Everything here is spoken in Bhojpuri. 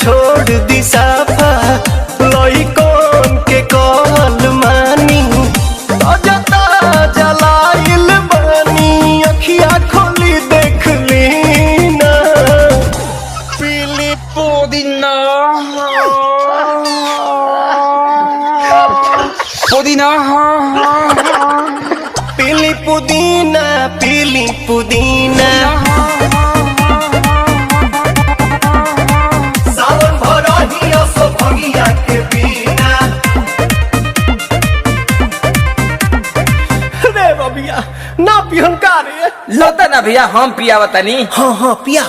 छोड़ दी साफा लई कौन के कहल मानी ताजा ताजा लाइल बानी अखिया खोली देख ली ना पीली पुदीना पुदीना पीली पुदीना पीली पुदीना सावन भरही असो भगिया के बिना रे बबिया ना पिहन का रे लोता ना भैया हम पिया बतानी। हाँ हाँ पिया।